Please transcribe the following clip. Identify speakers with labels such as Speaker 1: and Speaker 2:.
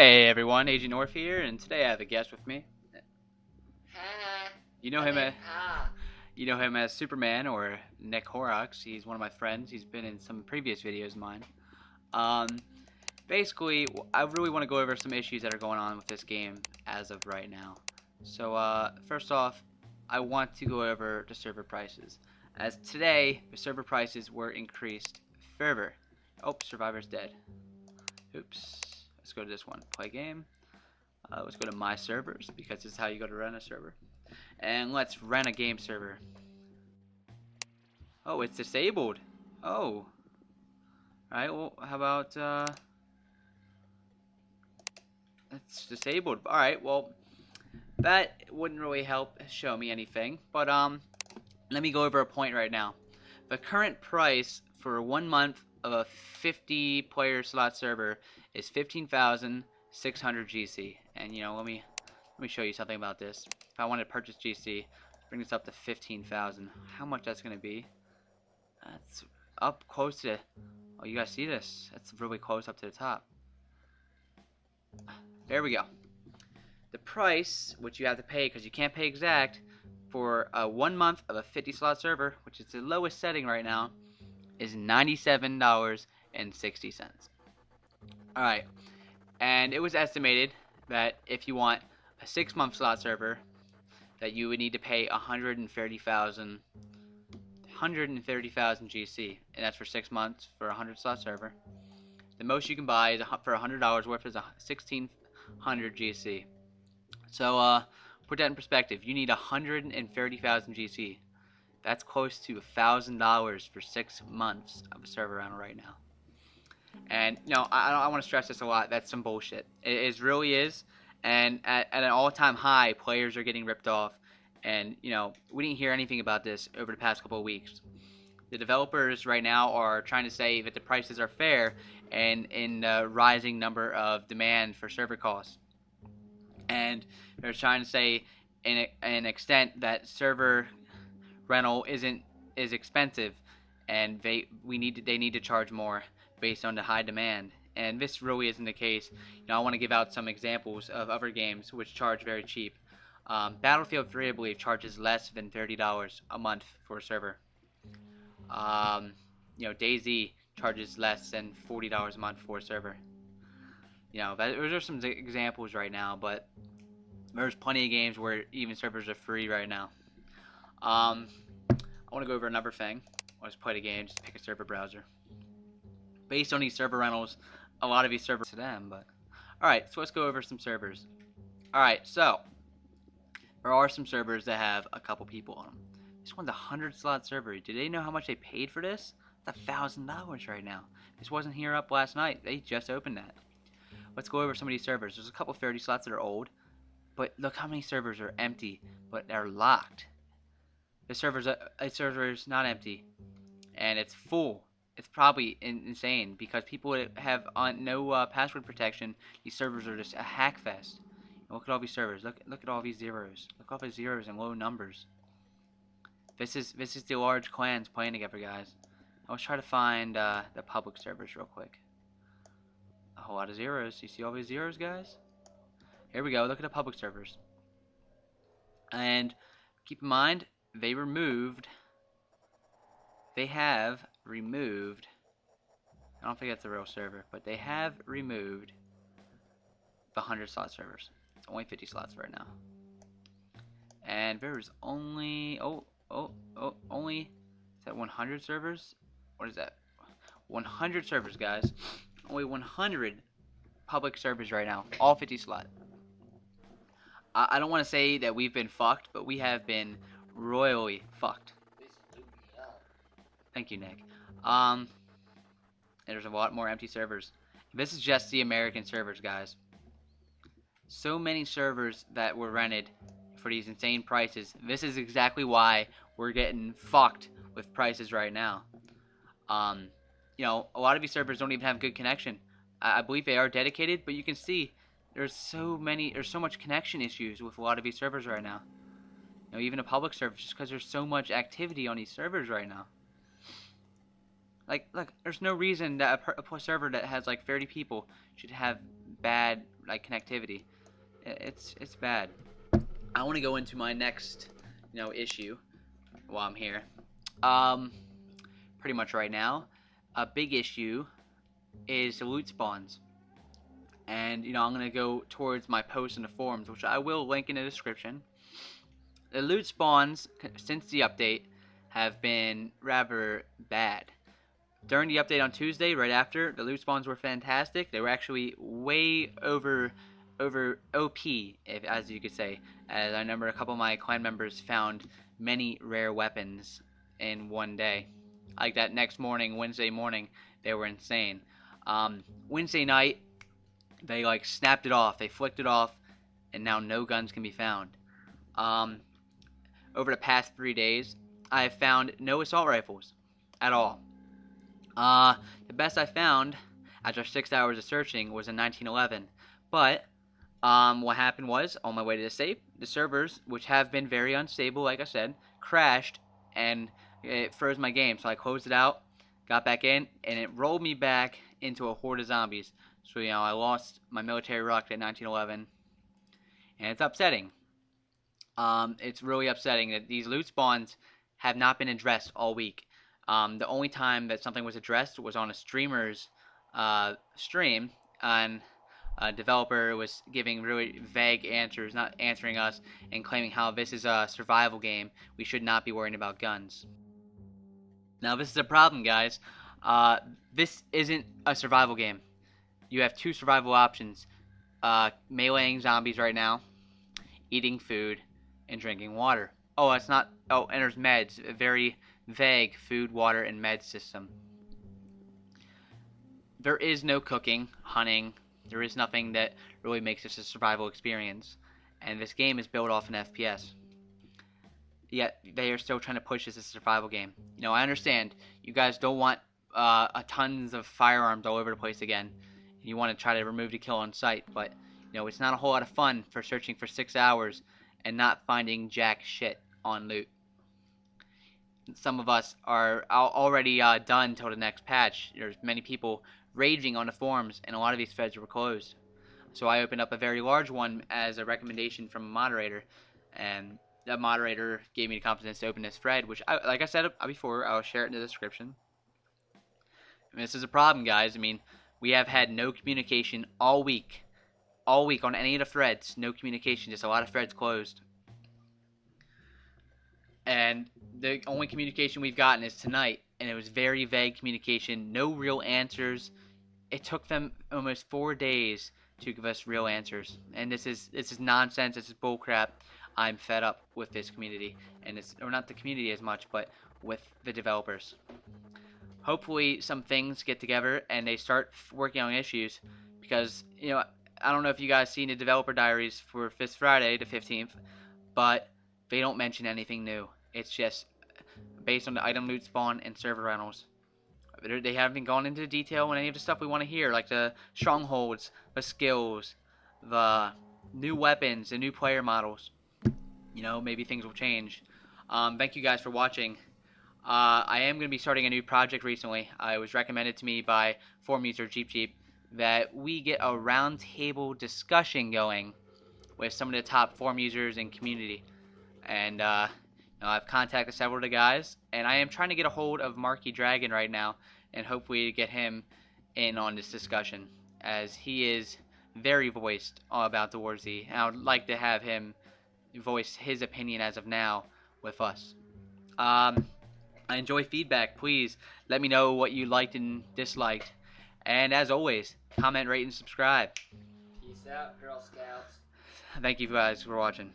Speaker 1: Hey everyone, Agent North here, and today I have a guest with me.
Speaker 2: Ha,
Speaker 1: You know
Speaker 2: and
Speaker 1: him
Speaker 2: then
Speaker 1: as you know him as Superman or Nick Horrocks. He's one of my friends. He's been in some previous videos of mine. Um, Basically, I really want to go over some issues that are going on with this game as of right now. So, first off, I want to go over the server prices. As today, the server prices were increased further. Oh, Survivor's dead. Oops. Let's go to this one. Play game. Let's go to my servers because this is how you go to run a server. And let's run a game server. Oh, it's disabled. Oh. Alright, well, how about, it's disabled. Alright, well, that wouldn't really help show me anything. But, let me go over a point right now. The current price for 1 month of a 50 player slot server is 15,600 GC. And, let me show you something about this. If I want to purchase GC, bring this up to 15,000. How much that's going to be? That's up close to. Oh, you guys see this? That's really close up to the top. There we go. The price, which you have to pay because you can't pay exact, for a 1 month of a 50 slot server, which is the lowest setting right now, is $97.60. Alright, and it was estimated that if you want a 6 month slot server, that you would need to pay 130,000 GC, and that's for 6 months for a 100 slot server. The most you can buy is for $100 worth is 1,600 GC. So put that in perspective. You need 130,000 GC. That's close to $1,000 for 6 months of a server around right now. And I want to stress this a lot. That's some bullshit. It really is. And at an all-time high, players are getting ripped off. And we didn't hear anything about this over the past couple of weeks. The developers right now are trying to say that the prices are fair and in the rising number of demand for server costs. And they're trying to say in an extent that server rental isn't is expensive, and they need to charge more based on the high demand. And this really isn't the case. I want to give out some examples of other games which charge very cheap. Battlefield 3, I believe, charges less than $30 a month for a server. DayZ charges less than $40 a month for a server. Those are some examples right now, but there's plenty of games where even servers are free right now. I want to go over another thing. Let's play the game, just pick a server browser. Based on these server rentals, a lot of these servers to them, but alright, so let's go over some servers. Alright, so there are some servers that have a couple people on them. This one's a 100 slot server. Do they know how much they paid for this? It's $1,000 right now. This wasn't here up last night. They just opened that. Let's go over some of these servers. There's a couple 30 slots that are old, but look how many servers are empty, but they're locked. The server is not empty, and it's full. It's probably insane because people have no password protection. These servers are just a hack fest. And look at all these servers. Look at all these zeros. Look at all these zeros and low numbers. This is the large clans playing together, guys. Let's try to find the public servers real quick. A whole lot of zeros. You see all these zeros, guys? Here we go. Look at the public servers. And keep in mind, they have removed, I don't think that's a real server, but they have removed the 100 slot servers. It's only 50 slots right now. And there's only, only, is that 100 servers? What is that? 100 servers, guys. Only 100 public servers right now, all 50 slot. I don't want to say that we've been fucked, but we have been royally fucked. Thank you, Nick. And there's a lot more empty servers. This is just the American servers, guys. So many servers that were rented for these insane prices. This is exactly why we're getting fucked with prices right now. A lot of these servers don't even have good connection. I believe they are dedicated, but you can see there's so much connection issues with a lot of these servers right now. Even a public server, just because there's so much activity on these servers right now. Like, look, there's no reason that a server that has like 30 people should have bad like connectivity. It's bad. I want to go into my next issue while I'm here. Um, Pretty much right now, a big issue is the loot spawns. And I'm gonna go towards my post in the forums, which I will link in the description. The loot spawns since the update have been rather bad. During the update on Tuesday, right after, the loot spawns were fantastic. They were actually way over OP, if, as you could say. As I remember, a couple of my clan members found many rare weapons in one day. Like that next morning, Wednesday morning, they were insane. Wednesday night, they like snapped it off. They flicked it off, and now no guns can be found. Over the past 3 days, I have found no assault rifles at all. The best I found after 6 hours of searching was a 1911. But what happened was, on my way to the servers, which have been very unstable, like I said, crashed and it froze my game. So I closed it out, got back in, and it rolled me back into a horde of zombies. So I lost my military rocket at 1911, and it's upsetting. It's really upsetting that these loot spawns have not been addressed all week. The only time that something was addressed was on a streamer's stream, and a developer was giving really vague answers, not answering us, and claiming how this is a survival game. We should not be worrying about guns. Now, this is a problem, guys. This isn't a survival game. You have two survival options. Meleeing zombies right now, eating food, and drinking water. Oh, it's not. Oh, and there's meds. A very vague food, water, and med system. There is no cooking, hunting. There is nothing that really makes this a survival experience. And this game is built off an FPS. Yet they are still trying to push this as a survival game. I understand you guys don't want tons of firearms all over the place again. You want to try to remove the kill on sight, but it's not a whole lot of fun for searching for 6 hours and not finding jack shit on loot. Some of us are already done till the next patch. There's many people raging on the forums, and a lot of these threads were closed. So I opened up a very large one as a recommendation from a moderator, and the moderator gave me the confidence to open this thread, which, like I said before, I'll share it in the description. This is a problem, guys. We have had no communication all week on any of the threads. No communication, just a lot of threads closed. And the only communication we've gotten is tonight, and it was very vague communication, no real answers. It took them almost 4 days to give us real answers, and this is nonsense. This is bullcrap. I'm fed up with this community, and or not the community as much, but with the developers. Hopefully some things get together and they start working on issues, because I don't know if you guys seen the developer diaries for this Friday the 15th, but they don't mention anything new. It's just based on the item loot spawn and server rentals. They haven't gone into detail on any of the stuff we want to hear, like the strongholds, the skills, the new weapons, the new player models. Maybe things will change. Thank you guys for watching. I am going to be starting a new project recently. It was recommended to me by forum user Jeep that we get a roundtable discussion going with some of the top forum users and community. And I've contacted several of the guys, and I am trying to get a hold of Marky Dragon right now, and hopefully get him in on this discussion, as he is very voiced about the WarZ, and I would like to have him voice his opinion as of now with us. I enjoy feedback. Please let me know what you liked and disliked, and as always, comment, rate, and subscribe.
Speaker 2: Peace out, Girl Scouts.
Speaker 1: Thank you guys for watching.